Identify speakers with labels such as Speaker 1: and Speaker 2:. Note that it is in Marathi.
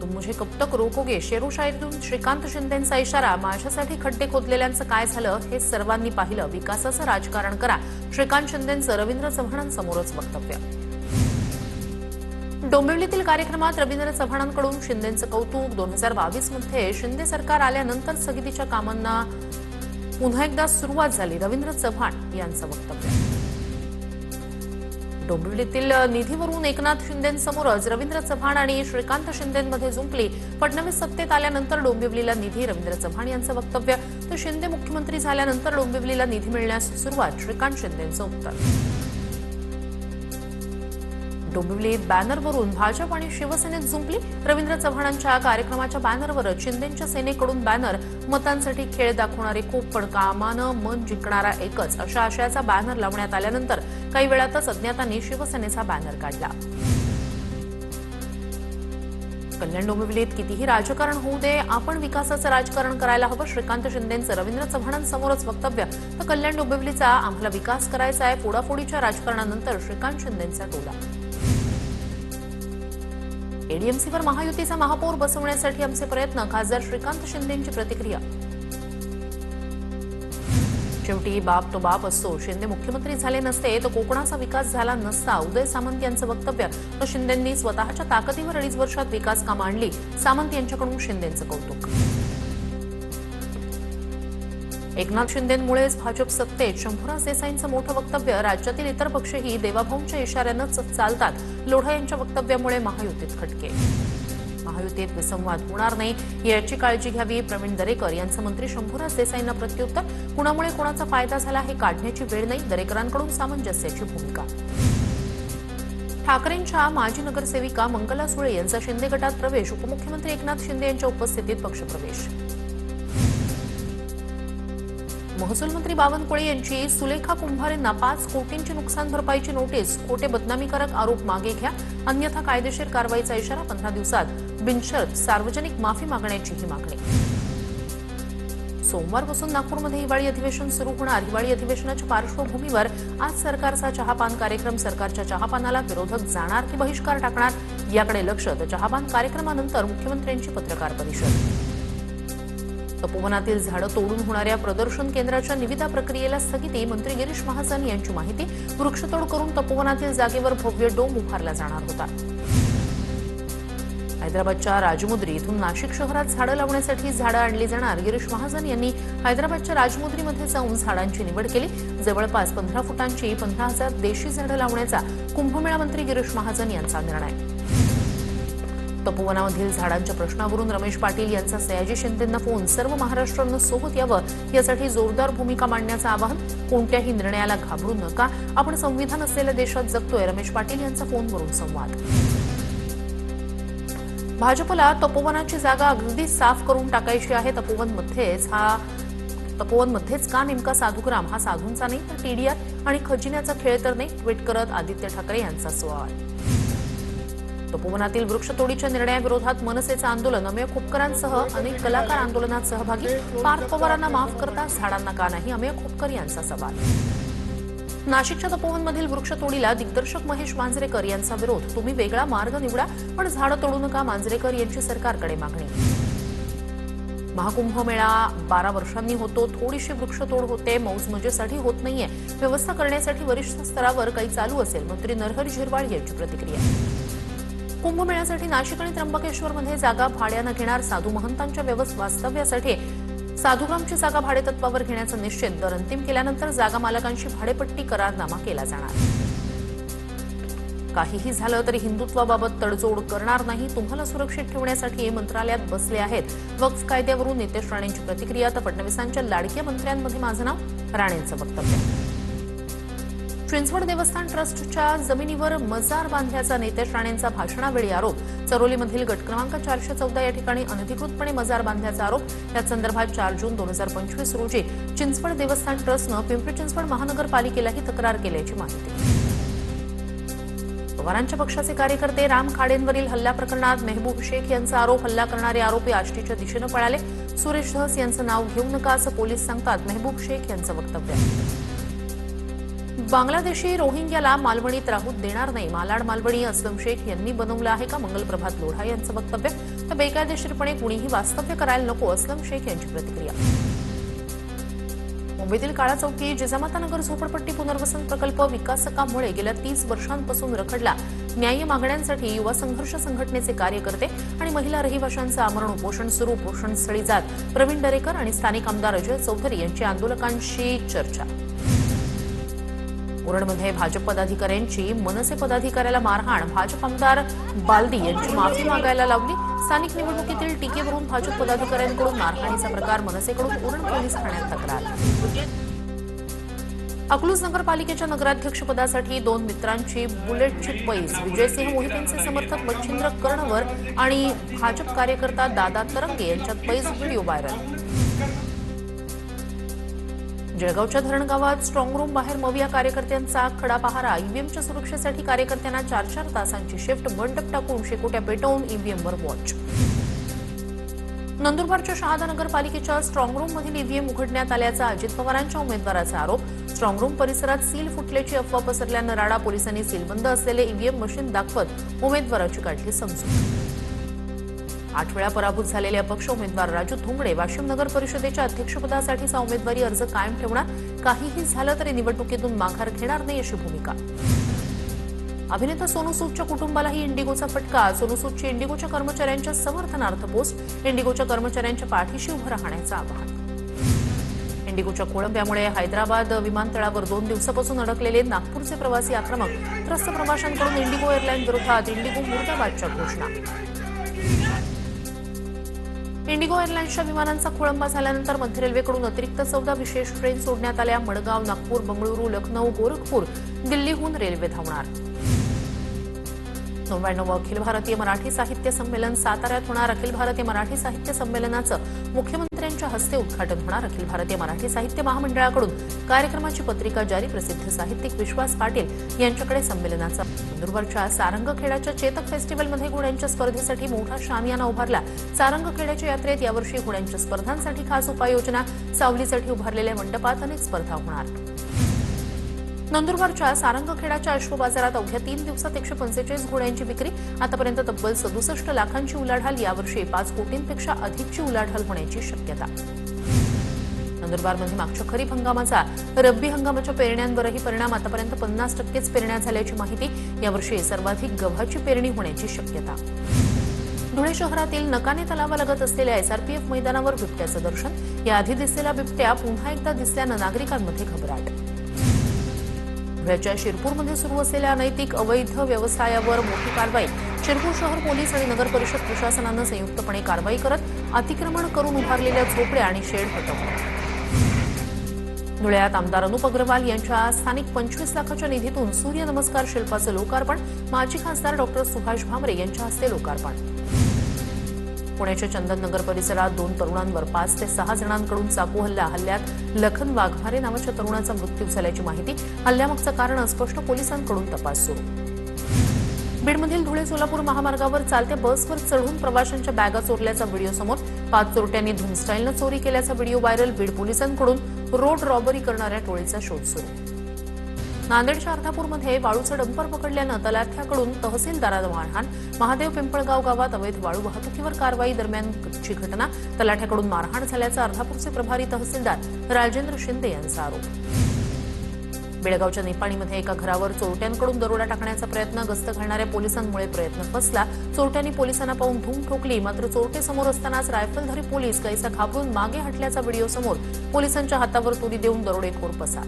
Speaker 1: तुम मुझे कब तक रोकोगे, शेरू शायरीतून श्रीकांत शिंदेंचा इशारा. माझ्यासाठी खड्डे खोदलेल्यांचं काय झालं हे सर्वांनी पाहिलं. विकासाचं राजकारण करा. श्रीकांत शिंदेंचं रवींद्र चव्हाणांसमोरच वक्तव्य. डोंबिवलीतील कार्यक्रमात रवींद्र चव्हाणांकडून शिंदेंचं कौतुक. 2022 मध्ये शिंदे सरकार आल्यानंतर स्थगितीच्या कामांना पुन्हा एकदा सुरुवात झाली. रवींद्र चव्हाण यांचं वक्तव्य. डोंबिवलीतील निधीवरून एकनाथ शिंदेंसमोरच रवींद्र चव्हाण आणि श्रीकांत शिंदेंमध्ये जुंपली. फडणवीस सत्तेत आल्यानंतर डोंबिवलीला निधी. रवींद्र चव्हाण यांचं वक्तव्य. तर शिंदे मुख्यमंत्री झाल्यानंतर डोंबिवलीला निधी मिळण्यास सुरुवात. श्रीकांत शिंदेंचं उत्तर. डोंबिवलीत बॅनरवरून भाजप आणि शिवसेनेत जुंपली. रवींद्र चव्हाणांच्या कार्यक्रमाच्या बॅनरवरच शिंदेंच्या सेनेकडून बॅनर. मतांसाठी खेळ दाखवणारे खूप, पण कामानं मन जिंकणारा एकच, अशा आशयाचा बॅनर लावण्यात आल्यानंतर काही वेळातच अज्ञातांनी शिवसेनेचा बॅनर काढला. कल्याण डोंबिवलीत कितीही राजकारण होऊ दे, आपण विकासाचं राजकारण करायला हवं. श्रीकांत शिंदेंचं रवींद्र चव्हाणांसमोरच वक्तव्य. तर कल्याण डोंबिवलीचा आम्हाला विकास करायचा आहे. फोडाफोडीच्या राजकारणानंतर श्रीकांत शिंदेंचा टोला. एडीएमसीवर महायुतीचा महापौर बसवण्यासाठी आमचे प्रयत्न. खासदार श्रीकांत शिंदेंची प्रतिक्रिया. शेवटी बाप तो बाप असतो. शिंदे मुख्यमंत्री झाले नसते तर कोकणाचा विकास झाला नसता. उदय सामंत यांचं वक्तव्य. तर शिंदेंनी स्वतःच्या ताकदीवर 2.5 वर्षात विकास कामं आणली. सामंत यांच्याकडून शिंदेंचं कौतुक. एकनाथ शिंदेंमुळेच भाजप सत्तेत. शंभूराज देसाईंचं मोठं वक्तव्य. राज्यातील इतर पक्षही देवाभाऊंच्या इशाऱ्यानंच चालतात. लोढा यांच्या वक्तव्यामुळे महायुतीत खटके. महायुतीत विसंवाद होणार नाही याची काळजी घ्यावी. प्रवीण दरेकर यांचं मंत्री शंभूराज देसाईंना प्रत्युत्तर. कुणामुळे कोणाचा फायदा झाला हे काढण्याची वेळ नाही. दरेकरांकडून सामंजस्याची भूमिका. ठाकरेंच्या माजी नगरसेविका मंगला सुळे यांचा शिंदे गटात प्रवेश. उपमुख्यमंत्री एकनाथ शिंदे यांच्या उपस्थितीत पक्षप्रवेश. महसूल मंत्री बावनकुळे यांची सुलेखा कुंभारेंना 5 कोटींची नुकसान भरपाईची नोटीस. खोटे बदनामीकारक आरोप मागे घ्या, अन्यथा कायदेशीर कारवाईचा इशारा. 15 दिवसात बिनशर्त सार्वजनिक माफी मागण्याचीही मागणी. सोमवारपासून नागपूरमध्ये हिवाळी अधिवेशन सुरू होणार. हिवाळी अधिवेशनाच्या पार्श्वभूमीवर आज सरकारचा चहापान कार्यक्रम. सरकारच्या चहापानाला विरोधक जाणार की बहिष्कार टाकणार याकडे लक्ष. तर चहापान कार्यक्रमानंतर मुख्यमंत्र्यांची पत्रकार परिषद. तपोवनातील झाडं तोडून होणाऱ्या प्रदर्शन केंद्राच्या निविदा प्रक्रियेला स्थगिती. मंत्री गिरीश महाजन यांची माहिती. वृक्षतोड करून तपोवनातील जागेवर भव्य डोम उभारला जाणार होता. हैदराबादच्या राजमुद्री इथून नाशिक शहरात झाडं लावण्यासाठी झाडं आणली जाणार. गिरीश महाजन यांनी हैदराबादच्या राजमुद्रीमध्ये जाऊन झाडांची निवड केली. जवळपास 15 फुटांची 15,000 देशी झाडं लावण्याचा कुंभमेळा मंत्री गिरीश महाजन यांचा निर्णय. तपोवनामधील झाडांच्या प्रश्नावरून रमेश पाटील यांचा सयाजी शिंदेंना फोन. सर्व महाराष्ट्रानं सोबत यावं यासाठी जोरदार भूमिका मांडण्याचं आवाहन. कोणत्याही निर्णयाला घाबरू नका, आपण संविधान असलेल्या देशात जगतोय. रमेश पाटील यांचा फोनवरून संवाद. भाजपला तपोवनाची जागा अगदी साफ करून टाकायची आहे. तपोवनमध्येच का नेमका साधुग्राम? हा साधूंचा नाही तर टीडीआर आणि खजिन्याचा खेळ तर नाही, ट्विट करत आदित्य ठाकरे यांचा सवाल. तपोवनातील वृक्षतोडीच्या निर्णयाविरोधात मनसेचं आंदोलन. अमेय खोपकरांसह अनेक कलाकार आंदोलनात सहभागी. पार्थ पवारांना माफ करता, झाडांना का नाही? अमेय खोपकर यांचा सवाल. नाशिकच्या तपोवनमधील वृक्षतोडीला दिग्दर्शक महेश मांजरेकर यांचा विरोध. तुम्ही वेगळा मार्ग निवडा पण झाडं तोडू नका. मांजरेकर यांची सरकारकडे मागणी. महाकुंभमेळा 12 वर्षांनी होतो. थोडीशी वृक्षतोड होते, मौज मजेसाठी होत नाहीये. व्यवस्था करण्यासाठी वरिष्ठ स्तरावर काही चालू असेल. मंत्री नरहरी झिरवाळ यांची प्रतिक्रिया. कुंभमेळ्यासाठी नाशिक आणि त्र्यंबकेश्वरमध्ये जागा भाड्यानं घेणार. साधू महंतांच्या वास्तव्यासाठी साधुग्रामची जागा भाडेतत्वावर घेण्याचा निश्चित. दर अंतिम केल्यानंतर जागा मालकांशी भाडेपट्टी करारनामा केला जाणार. काहीही झालं तरी हिंदुत्वाबाबत तडजोड करणार नाही. तुम्हाला सुरक्षित ठेवण्यासाठी मंत्रालयात बसले आहेत. वक्फ कायद्यावरून नितेश राणेंची प्रतिक्रिया. तर फडणवीसांच्या लाडक्या मंत्र्यांमध्ये माझं नाव. राणेंचं वक्तव्य. चिंचवड देवस्थान ट्रस्टच्या जमिनीवर मजार बांधल्याचा नितेश राणेंचा भाषणावेळी आरोप. चरोलीमधील गट क्रमांक 414 या ठिकाणी अनधिकृतपणे मजार बांधल्याचा आरोप. या संदर्भात 4 जून 2025 रोजी चिंचवड देवस्थान ट्रस्टनं पिंपरी चिंचवड महानगरपालिकेलाही तक्रार केल्याची माहिती. पवारांच्या पक्षाचे कार्यकर्ते राम खाडेंवरील हल्ला प्रकरणात मेहबूब शेख यांचा आरोप. हल्ला करणारे आरोपी आष्टीच्या दिशेनं पळाले. सुरेश धस यांचं नाव घेऊ नका असं पोलीस सांगतात. मेहबूब शेख यांचं वक्तव्य. बांगलादेशी रोहिंग्याला मालवणीत राहू देणार नाही. मालाड मालवणी असलम शेख यांनी बनवलं आहे का? मंगल प्रभात लोढा यांचं वक्तव्य. तर बेकायदेशीरपणे कुणीही वास्तव्य करायला नको, असलम शेख यांची प्रतिक्रिया. मुंबईतील काळा चौकी जिजामातानगर झोपडपट्टी पुनर्वसन प्रकल्प विकासकामुळे गेल्या 30 वर्षांपासून रखडला. न्याय मागण्यांसाठी युवा संघर्ष संघटनेचे कार्यकर्ते आणि महिला रहिवाशांचं आमरण उपोषण सुरू. उपोषणस्थळी जात प्रवीण दरेकर आणि स्थानिक आमदार अजय चौधरी यांची आंदोलकांशी चर्चा. उरणमध्ये भाजप पदाधिकाऱ्यांची मनसे पदाधिकाऱ्याला मारहाण. भाजप आमदार बालदी यांची माफी मागायला लावली. स्थानिक निवडणुकीतील टीकेवरून भाजप पदाधिकाऱ्यांकडून मारहाणीचा प्रकार. मनसेकडून उरण पोलीस ठाण्यात तक्रार. अकलूज नगरपालिकेच्या नगराध्यक्षपदासाठी 2 मित्रांची बुलेटची पैज. विजयसिंह मोहितेंचे समर्थक मच्छिंद्र कर्णवर आणि भाजप कार्यकर्ता दादा तरंगे यांच्यात पैज. Video viral. जळगावच्या धरणगावात स्ट्रॉंग रूम बाहेर मविया कार्यकर्त्यांचा खडा पहारा. ईव्हीएमच्या सुरक्षेसाठी कार्यकर्त्यांना 4-4 तासांची शिफ्ट. मंडप टाकून शेकोट्या पेटवून ईव्हीएमवर वॉच. नंदुरबारच्या शहादा नगरपालिकेच्या स्ट्रॉंग रूममधील ईव्हीएम उघडण्यात आल्याचा अजित पवारांच्या उमेदवाराचा आरोप. स्ट्रॉंग रूम परिसरात सील फुटल्याची अफवा पसरल्यानं राडा. पोलिसांनी सीलबंद असलेले ईव्हीएम मशीन दाखवत उमेदवाराची काढली समजूत. 8 वेळा पराभूत झालेले अपक्ष उमेदवार राजू धुंगडे वाशिम नगर परिषदेच्या अध्यक्षपदासाठीचा उमेदवारी अर्ज कायम ठेवणार. काहीही झालं तरी निवडणुकीतून माघार घेणार नाही अशी भूमिका. अभिनेता सोनू सूदच्या कुटुंबालाही इंडिगोचा फटका. सोनू सूदची इंडिगोच्या कर्मचाऱ्यांच्या समर्थनार्थ पोस्ट. इंडिगोच्या कर्मचाऱ्यांच्या पाठीशी उभं राहण्याचं आवाहन. इंडिगोच्या खोळंब्यामुळे हैदराबाद विमानतळावर 2 दिवसापासून अडकलेले नागपूरचे प्रवासी आक्रमक. त्रस्त प्रवाशांकडून इंडिगो एअरलाईन विरोधात इंडिगो मुर्दाबादच्या घोषणा. इंडिगो एअरलाईन्सच्या विमानांचा खोळंबा झाल्यानंतर मध्य रेल्वेकडून अतिरिक्त 14 विशेष ट्रेन सोडण्यात आल्या. मडगाव, नागपूर, बंगळुरू, लखनौ, गोरखपूर, दिल्लीहून रेल्वे धावणार. 99 अखिल भारतीय मराठी साहित्य संमेलन साताऱ्यात होणार. अखिल भारतीय मराठी साहित्य संमेलनाचं मुख्यमंत्र्यांच्या हस्ते उद्घाटन होणार. अखिल भारतीय मराठी साहित्य महामंडळाकडून कार्यक्रमाची पत्रिका जारी. प्रसिद्ध साहित्यिक विश्वास पाटील यांच्याकडे संमेलनाचा. नंदुरबारच्या सारंगखेड्याच्या चेतक फेस्टिव्हलमध्ये घोड्यांच्या स्पर्धेसाठी मोठा शामियाना उभारला. सारंगखेड्याच्या यात्रेत यावर्षी घोड्यांच्या स्पर्धांसाठी खास उपाययोजना. सावलीसाठी उभारलेल्या मंडपात अनेक स्पर्धा होणार. नंदुरबारच्या सारंगखेड्याच्या अश्व बाजारात अवघ्या 3 दिवसात 145 घोड्यांची विक्री. आतापर्यंत तब्बल 67 लाखांची उलाढाल. यावर्षी 5 कोटींपेक्षा अधिकची उलाढाल होण्याची शक्यता. नंदुरबारमध्ये मागच्या खरीप हंगामाचा रब्बी हंगामाच्या पेरण्यांवरही परिणाम. आतापर्यंत 50%च पेरण्या झाल्याची माहिती. यावर्षी सर्वाधिक गव्हाची पेरणी होण्याची शक्यता. धुळे शहरातील नकाने तलावालगत असलेल्या एसआरपीएफ मैदानावर बिबट्याचं दर्शन. याआधी दिसलेला बिबट्या पुन्हा एकदा दिसल्यानं नागरिकांमध्ये घबराट. धुळ्याच्या शिरपूरमध्ये सुरू असलेल्या अनैतिक अवैध व्यवसायावर मोठी कारवाई. शिरपूर शहर पोलीस आणि नगर परिषद प्रशासनानं संयुक्तपणे कारवाई करत अतिक्रमण करून उभारलेल्या झोपड्या आणि शेड हटवले. धुळ्यात आमदार अनुप अग्रवाल यांच्या स्थानिक 25 लाखाच्या निधीतून सूर्य नमस्कार शिल्पाचं लोकार्पण. माजी खासदार डॉक्टर सुभाष भामरे यांच्या हस्ते लोकार्पण. पुण्याच्या चंदननगर परिसरात 2 तरुणांवर 5 ते 6 जणांकडून चाकू हल्ला. हल्ल्यात लखन वाघमारे नावाच्या तरुणाचा मृत्यू झाल्याची माहिती. हल्ल्यामागचं कारण अस्पष्ट. पोलिसांकडून तपास सुरू. बीडमधील धुळे सोलापूर महामार्गावर चालत्या बसवर चढून प्रवाशांच्या बॅगा चोरल्याचा व्हिडिओ समोर. 5 चोरट्यांनी धूम स्टाईलनं चोरी केल्याचा व्हिडिओ व्हायरल. बीड पोलिसांकडून रोड रॉबरी करणाऱ्या टोळीचा शोध सुरू. नांदेडच्या अर्धापूरमध्ये वाळूचं डंपर पकडल्यानं तलाठ्याकडून तहसीलदाराला मारहाण. महादेव पिंपळगाव गावात अवैध वाळू वाहतुकीवर कारवाई दरम्यानची घटना. तलाठ्याकडून मारहाण झाल्याचा अर्धापूरचे प्रभारी तहसीलदार राजेंद्र शिंदे यांचा आरोप. बेळगावच्या निपाणीमध्ये एका घरावर चोरट्यांकडून दरोडा टाकण्याचा प्रयत्न. गस्त घालणाऱ्या पोलिसांमुळे प्रयत्न फसला. चोरट्यांनी पोलिसांना पाहून धूम ठोकली. मात्र चोरटे समोर असतानाच रायफलधारी पोलीस कैसा घाबरून मागे हटल्याचा व्हिडिओ समोर. पोलिसांच्या हातावर तुरी देऊन दरोडेखोर पसार.